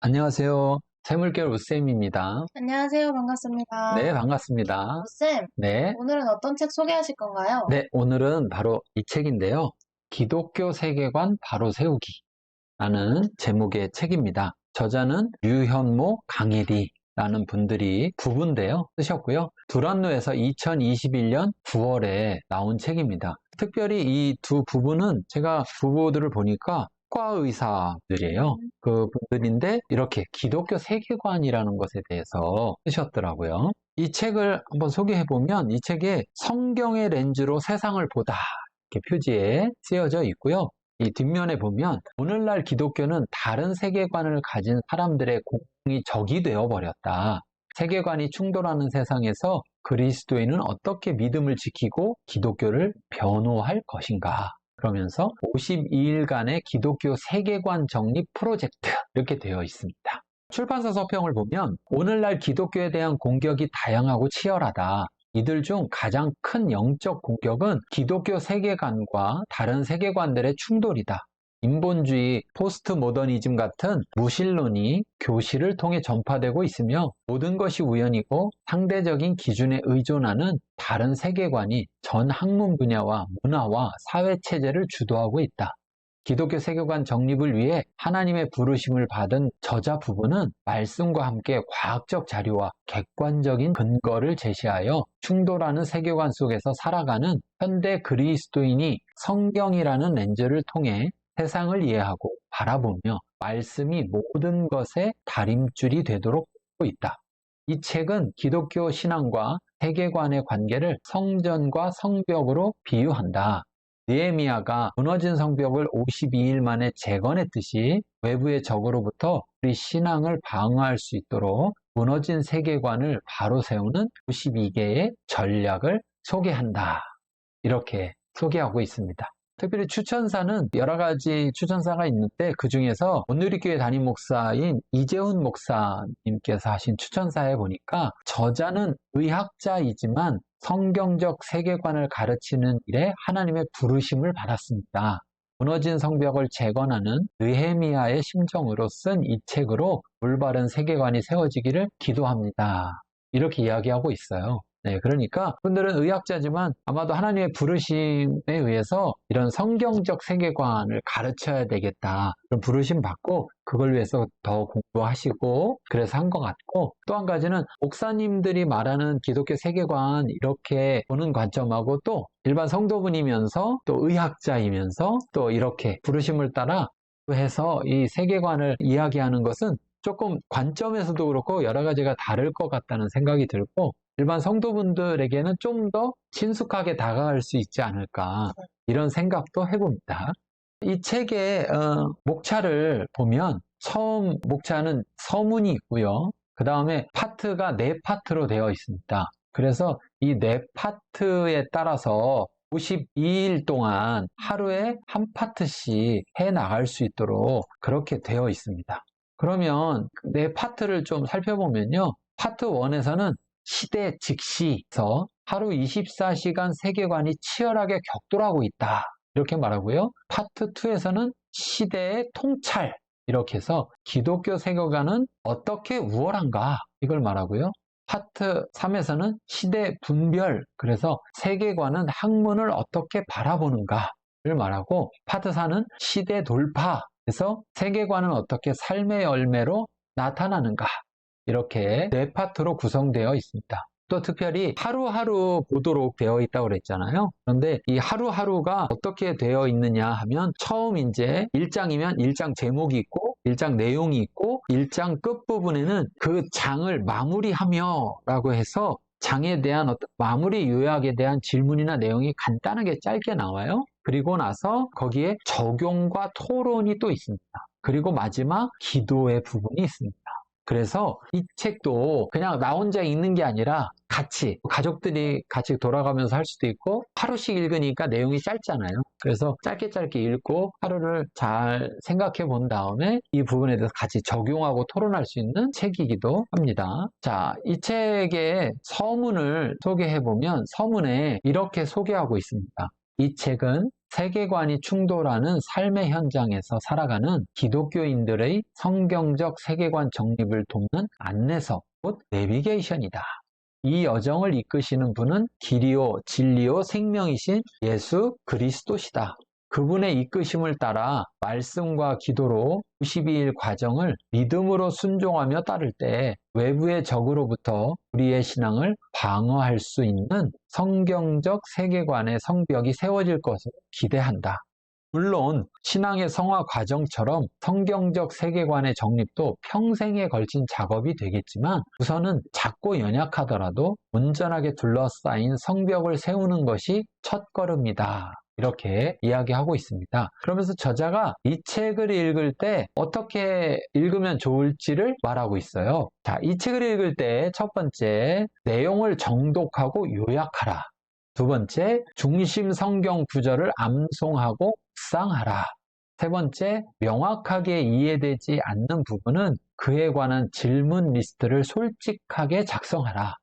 안녕하세요. 샘물결 우쌤입니다. 안녕하세요. 반갑습니다. 네, 반갑습니다. 쌤, 네, 오늘은 어떤 책 소개하실 건가요? 네, 오늘은 바로 이 책인데요. 기독교 세계관 바로 세우기라는 제목의 책입니다. 저자는 류현모, 강혜리라는 분들이 부부인데요. 쓰셨고요. 두란노에서 2021년 9월에 나온 책입니다. 특별히 이 두 부부는 제가 부부들을 보니까 과 의사들이에요. 그 분들인데 이렇게 기독교 세계관이라는 것에 대해서 쓰셨더라고요. 이 책을 한번 소개해 보면 이 책에 성경의 렌즈로 세상을 보다 이렇게 표지에 쓰여져 있고요. 이 뒷면에 보면 오늘날 기독교는 다른 세계관을 가진 사람들의 공통의 적이 되어 버렸다. 세계관이 충돌하는 세상에서 그리스도인은 어떻게 믿음을 지키고 기독교를 변호할 것인가? 그러면서 52일간의 기독교 세계관 정립 프로젝트 이렇게 되어 있습니다. 출판사 서평을 보면 오늘날 기독교에 대한 공격이 다양하고 치열하다. 이들 중 가장 큰 영적 공격은 기독교 세계관과 다른 세계관들의 충돌이다. 인본주의, 포스트 모더니즘 같은 무신론이 교실을 통해 전파되고 있으며 모든 것이 우연이고 상대적인 기준에 의존하는 다른 세계관이 전 학문 분야와 문화와 사회체제를 주도하고 있다. 기독교 세계관 정립을 위해 하나님의 부르심을 받은 저자 부부는 말씀과 함께 과학적 자료와 객관적인 근거를 제시하여 충돌하는 세계관 속에서 살아가는 현대 그리스도인이 성경이라는 렌즈를 통해 세상을 이해하고 바라보며 말씀이 모든 것의 다림줄이 되도록 하고 있다. 이 책은 기독교 신앙과 세계관의 관계를 성전과 성벽으로 비유한다. 느헤미야가 무너진 성벽을 52일 만에 재건했듯이 외부의 적으로부터 우리 신앙을 방어할 수 있도록 무너진 세계관을 바로 세우는 52개의 전략을 소개한다. 이렇게 소개하고 있습니다. 특별히 추천사는 여러 가지 추천사가 있는데 그 중에서 온누리교회 담임 목사인 이재훈 목사님께서 하신 추천사에 보니까 저자는 의학자이지만 성경적 세계관을 가르치는 일에 하나님의 부르심을 받았습니다. 무너진 성벽을 재건하는 느헤미야의 심정으로 쓴 이 책으로 올바른 세계관이 세워지기를 기도합니다. 이렇게 이야기하고 있어요. 네, 그러니까 분들은 의학자지만 아마도 하나님의 부르심에 의해서 이런 성경적 세계관을 가르쳐야 되겠다. 그런 부르심 받고 그걸 위해서 더 공부하시고 그래서 한 것 같고 또 한 가지는 목사님들이 말하는 기독교 세계관 이렇게 보는 관점하고 또 일반 성도분이면서 또 의학자이면서 또 이렇게 부르심을 따라 해서 이 세계관을 이야기하는 것은 조금 관점에서도 그렇고 여러 가지가 다를 것 같다는 생각이 들고 일반 성도분들에게는 좀 더 친숙하게 다가갈 수 있지 않을까 이런 생각도 해봅니다. 이 책의 목차를 보면 처음 목차는 서문이 있고요. 그 다음에 파트가 4파트로 되어 있습니다. 그래서 이 4파트에 따라서 52일 동안 하루에 한 파트씩 해 나갈 수 있도록 그렇게 되어 있습니다. 그러면 4파트를 좀 살펴보면요. 파트 1에서는 시대 직시에서 하루 24시간 세계관이 치열하게 격돌하고 있다. 이렇게 말하고요. 파트 2에서는 시대의 통찰. 이렇게 해서 기독교 세계관은 어떻게 우월한가. 이걸 말하고요. 파트 3에서는 시대 분별. 그래서 세계관은 학문을 어떻게 바라보는가를 말하고 파트 4는 시대 돌파. 그래서 세계관은 어떻게 삶의 열매로 나타나는가. 이렇게 4파트로 구성되어 있습니다. 또 특별히 하루하루 보도록 되어 있다고 그랬잖아요. 그런데 이 하루하루가 어떻게 되어 있느냐 하면 처음 이제 1장이면 1장 제목이 있고 1장 내용이 있고 1장 끝부분에는 그 장을 마무리하며 라고 해서 장에 대한 어떤 마무리 요약에 대한 질문이나 내용이 간단하게 짧게 나와요. 그리고 나서 거기에 적용과 토론이 또 있습니다. 그리고 마지막 기도의 부분이 있습니다. 그래서 이 책도 그냥 나 혼자 읽는 게 아니라 같이 가족들이 같이 돌아가면서 할 수도 있고 하루씩 읽으니까 내용이 짧잖아요. 그래서 짧게 읽고 하루를 잘 생각해 본 다음에 이 부분에 대해서 같이 적용하고 토론할 수 있는 책이기도 합니다. 자, 이 책의 서문을 소개해 보면 서문에 이렇게 소개하고 있습니다. 이 책은 세계관이 충돌하는 삶의 현장에서 살아가는 기독교인들의 성경적 세계관 정립을 돕는 안내서, 곧 내비게이션이다. 이 여정을 이끄시는 분은 길이요, 진리요, 생명이신 예수 그리스도시다. 그분의 이끄심을 따라 말씀과 기도로 92일 과정을 믿음으로 순종하며 따를 때 외부의 적으로부터 우리의 신앙을 방어할 수 있는 성경적 세계관의 성벽이 세워질 것을 기대한다. 물론 신앙의 성화 과정처럼 성경적 세계관의 정립도 평생에 걸친 작업이 되겠지만 우선은 작고 연약하더라도 온전하게 둘러싸인 성벽을 세우는 것이 첫걸음이다. 이렇게 이야기하고 있습니다. 그러면서 저자가 이 책을 읽을 때 어떻게 읽으면 좋을지를 말하고 있어요. 자, 이 책을 읽을 때 첫 번째, 내용을 정독하고 요약하라. 두 번째, 중심 성경 구절을 암송하고 묵상하라. 세 번째, 명확하게 이해되지 않는 부분은 그에 관한 질문 리스트를 솔직하게 작성하라.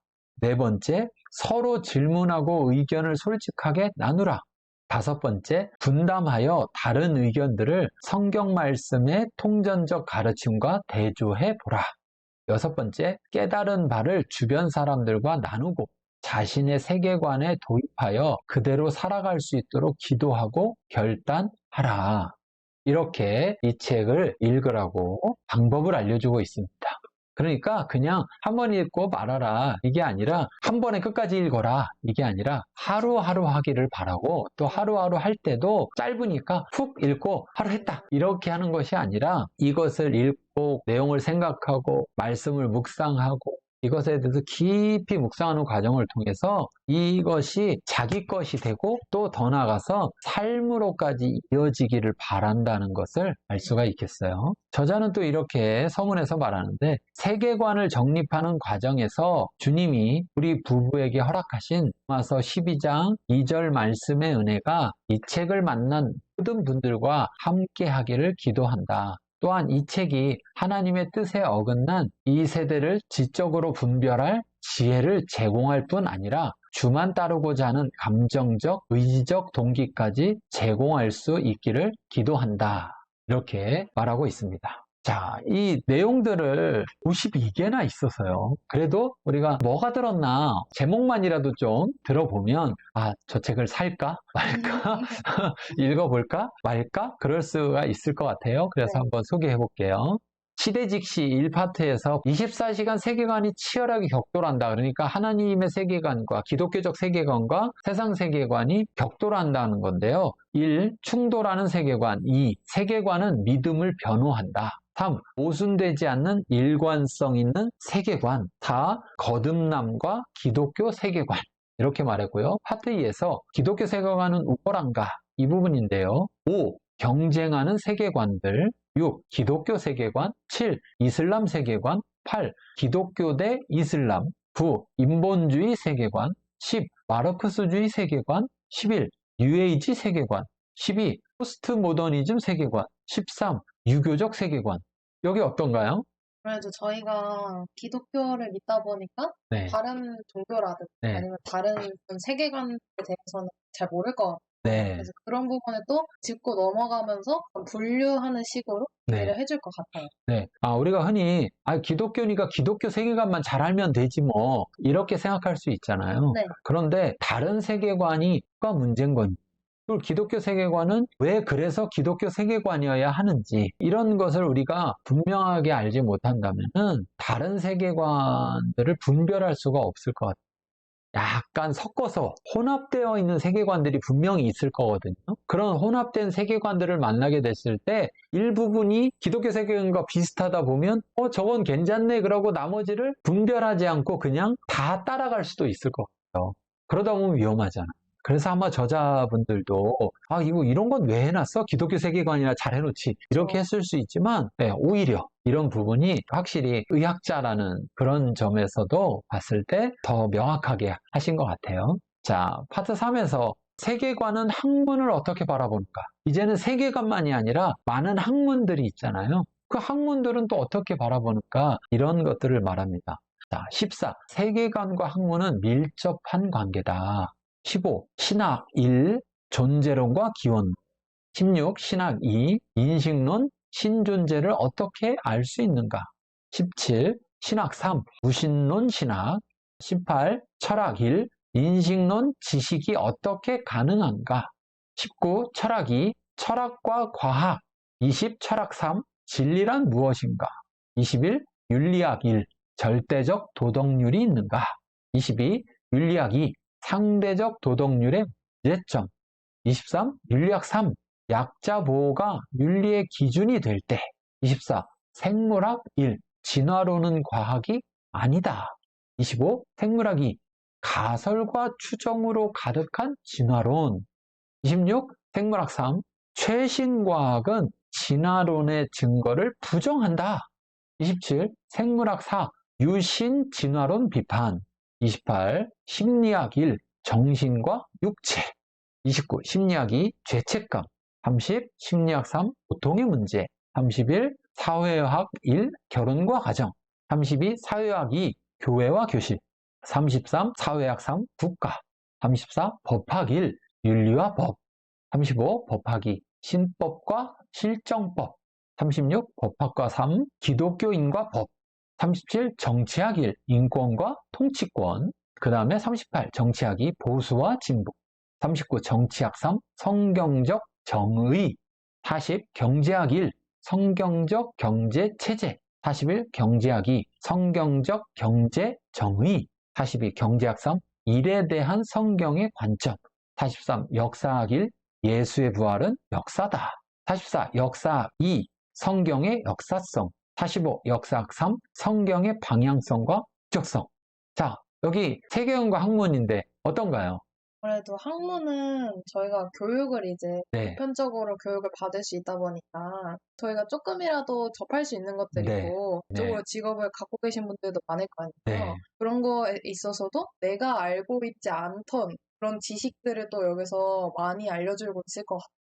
네 번째, 서로 질문하고 의견을 솔직하게 나누라. 다섯 번째, 분담하여 다른 의견들을 성경 말씀의 통전적 가르침과 대조해 보라. 여섯 번째, 깨달은 바를 주변 사람들과 나누고 자신의 세계관에 도입하여 그대로 살아갈 수 있도록 기도하고 결단하라. 이렇게 이 책을 읽으라고 방법을 알려주고 있습니다. 그러니까 그냥 한 번 읽고 말아라 이게 아니라 한 번에 끝까지 읽어라 이게 아니라 하루하루 하기를 바라고, 또 하루하루 할 때도 짧으니까 훅 읽고 하루 했다 이렇게 하는 것이 아니라 이것을 읽고 내용을 생각하고 말씀을 묵상하고 이것에 대해서 깊이 묵상하는 과정을 통해서 이것이 자기 것이 되고 또 더 나아가서 삶으로까지 이어지기를 바란다는 것을 알 수가 있겠어요. 저자는 또 이렇게 서문에서 말하는데, 세계관을 정립하는 과정에서 주님이 우리 부부에게 허락하신 로마서 12장 2절 말씀의 은혜가 이 책을 만난 모든 분들과 함께 하기를 기도한다. 또한 이 책이 하나님의 뜻에 어긋난 이 세대를 지적으로 분별할 지혜를 제공할 뿐 아니라 주만 따르고자 하는 감정적, 의지적 동기까지 제공할 수 있기를 기도한다. 이렇게 말하고 있습니다. 자, 이 내용들을 52개나 있어서요. 그래도 우리가 뭐가 들었나 제목만이라도 좀 들어보면 저 책을 살까 말까 읽어볼까 말까 그럴 수가 있을 것 같아요. 그래서 네. 한번 소개해 볼게요. 시대직시 1파트에서 24시간 세계관이 치열하게 격돌한다. 그러니까 하나님의 세계관과 기독교적 세계관과 세상 세계관이 격돌한다는 건데요. 1. 충돌하는 세계관. 2. 세계관은 믿음을 변호한다. 3. 모순되지 않는 일관성 있는 세계관. 4. 거듭남과 기독교 세계관. 이렇게 말했고요. 파트 2에서 기독교 세계관은 우월한가? 이 부분인데요. 5. 경쟁하는 세계관들. 6. 기독교 세계관. 7. 이슬람 세계관. 8. 기독교 대 이슬람. 9. 인본주의 세계관. 10. 마르크스주의 세계관. 11. 뉴에이지 세계관. 12. 포스트 모더니즘 세계관. 13. 유교적 세계관. 여기 어떤가요? 그래도 저희가 기독교를 믿다 보니까 네. 다른 종교라든지 네. 아니면 다른 세계관에 대해서는 잘 모를 것 같아요. 네. 그래서 그런 부분에 또 짚고 넘어가면서 분류하는 식으로 이해를 해줄 것 같아요. 네. 우리가 흔히, 기독교니까 기독교 세계관만 잘 알면 되지 뭐, 이렇게 생각할 수 있잖아요. 네. 그런데 다른 세계관이 뭐가 문제인 건지, 그리고 기독교 세계관은 왜 그래서 기독교 세계관이어야 하는지, 이런 것을 우리가 분명하게 알지 못한다면은 다른 세계관들을 분별할 수가 없을 것 같아요. 약간 섞어서 혼합되어 있는 세계관들이 분명히 있을 거거든요. 그런 혼합된 세계관들을 만나게 됐을 때 일부분이 기독교 세계관과 비슷하다 보면 저건 괜찮네 그러고 나머지를 분별하지 않고 그냥 다 따라갈 수도 있을 것 같아요. 그러다 보면 위험하잖아. 그래서 아마 저자분들도 이런 건 왜 해놨어? 기독교 세계관이나 잘 해놓지. 이렇게 했을 수 있지만 오히려 이런 부분이 확실히 의학자라는 그런 점에서도 봤을 때 더 명확하게 하신 것 같아요. 자, 파트 3에서 세계관은 학문을 어떻게 바라보는가? 이제는 세계관만이 아니라 많은 학문들이 있잖아요. 그 학문들은 또 어떻게 바라보는가? 이런 것들을 말합니다. 자, 14. 세계관과 학문은 밀접한 관계다. 15. 신학 1, 존재론과 기원. 16. 신학 2. 인식론, 신존재를 어떻게 알 수 있는가. 17. 신학 3. 무신론 신학. 18. 철학 1. 인식론 지식이 어떻게 가능한가. 19. 철학 2. 철학과 과학. 20. 철학 3. 진리란 무엇인가. 21. 윤리학 1. 절대적 도덕률이 있는가. 22. 윤리학 2. 상대적 도덕률의 문제점. 23. 윤리학 3. 약자 보호가 윤리의 기준이 될 때. 24. 생물학 1. 진화론은 과학이 아니다. 25. 생물학 2. 가설과 추정으로 가득한 진화론. 26. 생물학 3. 최신 과학은 진화론의 증거를 부정한다. 27. 생물학 4. 유신 진화론 비판. 28. 심리학 1. 정신과 육체. 29. 심리학 2. 죄책감. 30. 심리학 3. 고통의 문제. 31. 사회학 1. 결혼과 가정. 32. 사회학 2. 교회와 교실. 33. 사회학 3. 국가. 34. 법학 1. 윤리와 법. 35. 법학 2. 신법과 실정법. 36. 법학과 3. 기독교인과 법. 37. 정치학 1. 인권과 통치권. 그 다음에 38. 정치학 2. 보수와 진보. 39. 정치학 3. 성경적 정의. 40. 경제학 1. 성경적 경제 체제. 41. 경제학 2. 성경적 경제 정의. 42. 경제학 3. 일에 대한 성경의 관점. 43. 역사학 1. 예수의 부활은 역사다. 44. 역사학 2. 성경의 역사성. 45. 역사학 3. 성경의 방향성과 목적성. 자, 여기 세계관과 학문인데 어떤가요? 그래도 학문은 저희가 교육을 이제 네. 보편적으로 교육을 받을 수 있다 보니까 저희가 조금이라도 접할 수 있는 것들이고 네. 이쪽으로 직업을 갖고 계신 분들도 많을 거 아니에요. 네. 그런 거에 있어서도 내가 알고 있지 않던 그런 지식들을 또 여기서 많이 알려주고 있을 것 같아요.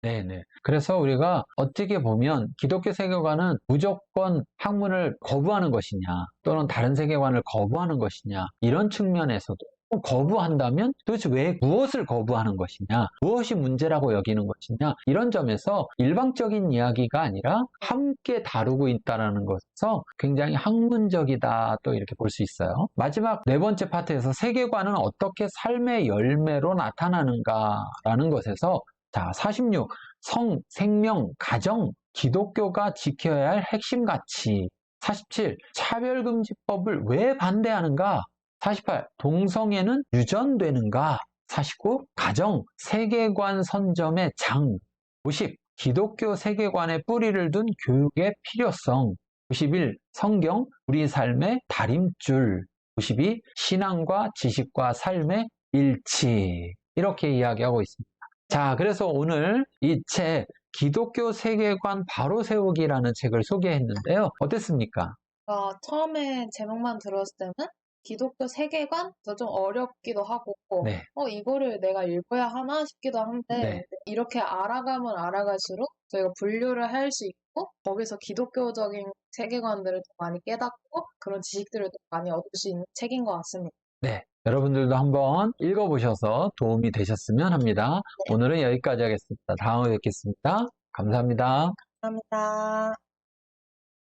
네네. 그래서 우리가 어떻게 보면 기독교 세계관은 무조건 학문을 거부하는 것이냐, 또는 다른 세계관을 거부하는 것이냐, 이런 측면에서도 거부한다면 도대체 왜 무엇을 거부하는 것이냐, 무엇이 문제라고 여기는 것이냐, 이런 점에서 일방적인 이야기가 아니라 함께 다루고 있다는 것에서 굉장히 학문적이다, 또 이렇게 볼 수 있어요. 마지막 네 번째 파트에서 세계관은 어떻게 삶의 열매로 나타나는가라는 것에서 자, 46. 성, 생명, 가정, 기독교가 지켜야 할 핵심 가치. 47. 차별금지법을 왜 반대하는가? 48. 동성애는 유전되는가? 49. 가정, 세계관 선점의 장. 50. 기독교 세계관에 뿌리를 둔 교육의 필요성. 51. 성경, 우리 삶의 다림줄. 52. 신앙과 지식과 삶의 일치. 이렇게 이야기하고 있습니다. 자, 그래서 오늘 이 책, 기독교 세계관 바로 세우기라는 책을 소개했는데요. 어땠습니까? 처음에 제목만 들었을 때는 기독교 세계관? 좀 어렵기도 하고 네. 이거를 내가 읽어야 하나 싶기도 한데 네. 이렇게 알아가면 알아갈수록 저희가 분류를 할 수 있고 거기서 기독교적인 세계관들을 더 많이 깨닫고 그런 지식들을 더 많이 얻을 수 있는 책인 것 같습니다. 네. 여러분들도 한번 읽어보셔서 도움이 되셨으면 합니다. 오늘은 여기까지 하겠습니다. 다음에 뵙겠습니다. 감사합니다. 감사합니다.